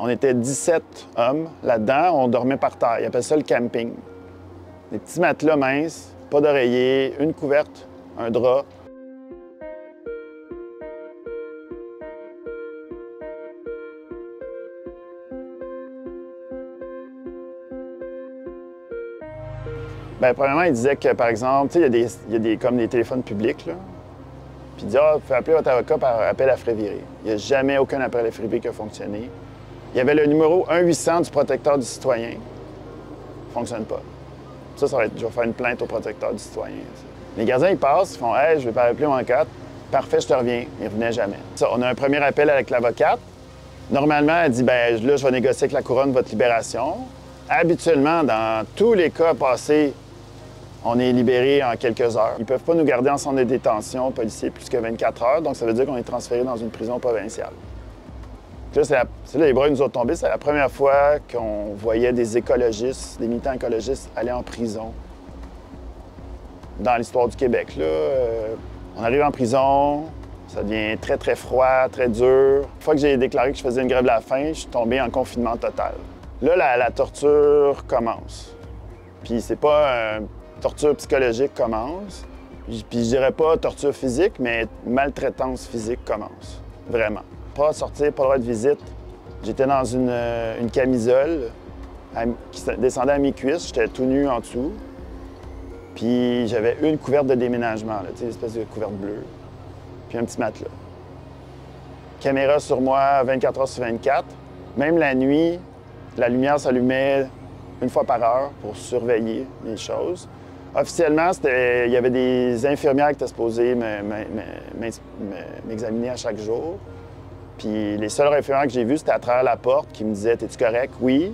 On était 17 hommes là-dedans, on dormait par terre. Ils appellent ça le camping. Des petits matelas minces, pas d'oreiller, une couverte, un drap. Bien, premièrement, il disait que, par exemple, il y a des comme des téléphones publics, là. Puis il dit, vous pouvez appeler votre avocat par appel à frais virés. Il n'y a jamais aucun appel à frais virés qui a fonctionné. Il y avait le numéro 1-800 du protecteur du citoyen. Ça ne fonctionne pas. Ça va être, je vais faire une plainte au protecteur du citoyen. Ça. Les gardiens, ils passent, ils font, hey, je vais pas appeler mon avocate. Parfait, je te reviens. Ils ne revenaient jamais. Ça, on a un premier appel avec l'avocate. Normalement, elle dit, bien, là, je vais négocier avec la couronne votre libération. Habituellement, dans tous les cas passés, on est libéré en quelques heures. Ils ne peuvent pas nous garder en centre de détention policier plus que 24 heures, donc ça veut dire qu'on est transféré dans une prison provinciale. Là, c'est là, les bras nous ont tombés. C'est la première fois qu'on voyait des écologistes, des militants écologistes aller en prison dans l'histoire du Québec. Là, on arrive en prison, ça devient très, très froid, très dur. Une fois que j'ai déclaré que je faisais une grève de la faim, je suis tombé en confinement total. Là, la torture commence. Puis c'est pas torture psychologique commence. Puis je dirais pas torture physique, mais maltraitance physique commence. Vraiment. Pas sortir, pas le droit de visite. J'étais dans une camisole qui descendait à mes cuisses. J'étais tout nu en dessous. Puis j'avais une couverte de déménagement, tu sais, l'espèce de couverte bleue. Puis un petit matelas. Caméra sur moi 24 heures sur 24. Même la nuit, la lumière s'allumait une fois par heure pour surveiller les choses. Officiellement, il y avait des infirmières qui étaient supposées m'examiner à chaque jour. Puis les seuls infirmières que j'ai vus, c'était à travers la porte qui me disaient « Es-tu correct? Oui.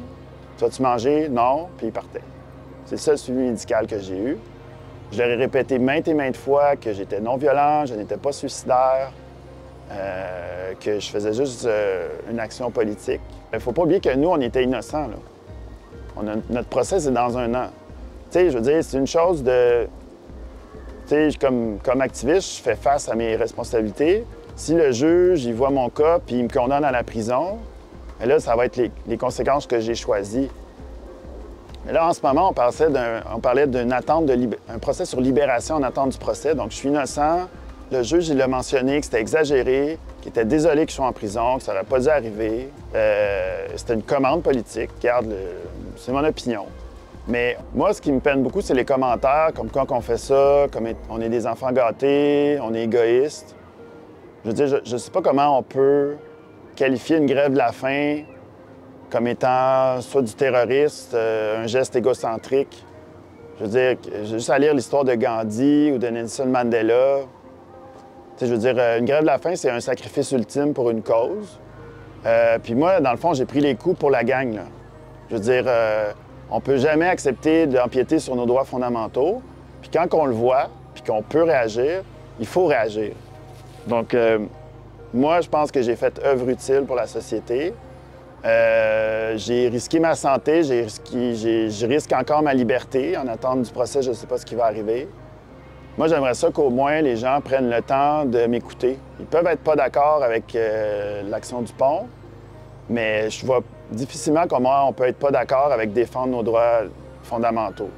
Tu vas-tu manger? Non. » Puis ils partaient. C'est le seul suivi médical que j'ai eu. Je leur ai répété maintes et maintes fois que j'étais non-violent, je n'étais pas suicidaire, que je faisais juste une action politique. Il ne faut pas oublier que nous, on était innocents, là. Notre procès, c'est dans un an. Tu sais, je veux dire, c'est une chose de... Tu sais, comme activiste, je fais face à mes responsabilités. Si le juge, il voit mon cas puis il me condamne à la prison, bien là, ça va être les conséquences que j'ai choisies. Mais là, en ce moment, on parlait d'une attente un procès sur libération en attente du procès. Donc, je suis innocent. Le juge, il a mentionné que c'était exagéré, qu'il était désolé que je sois en prison, que ça n'aurait pas dû arriver. C'était une commande politique. Regarde, c'est mon opinion. Mais moi, ce qui me peine beaucoup, c'est les commentaires, comme quand on fait ça, comme on est des enfants gâtés, on est égoïste. Je veux dire, je ne sais pas comment on peut qualifier une grève de la faim comme étant soit du terroriste, un geste égocentrique. Je veux dire, j'ai juste à lire l'histoire de Gandhi ou de Nelson Mandela. Tu sais, je veux dire, une grève de la faim, c'est un sacrifice ultime pour une cause. Puis moi, dans le fond, j'ai pris les coups pour la gang, là. Je veux dire, on ne peut jamais accepter d'empiéter sur nos droits fondamentaux. Puis quand on le voit, puis qu'on peut réagir, il faut réagir. Donc, moi, je pense que j'ai fait œuvre utile pour la société. J'ai risqué ma santé, je risque encore ma liberté. En attente du procès, je ne sais pas ce qui va arriver. Moi, j'aimerais ça qu'au moins les gens prennent le temps de m'écouter. Ils peuvent être pas d'accord avec l'action du pont, mais je vois difficilement comment on peut être pas d'accord avec défendre nos droits fondamentaux.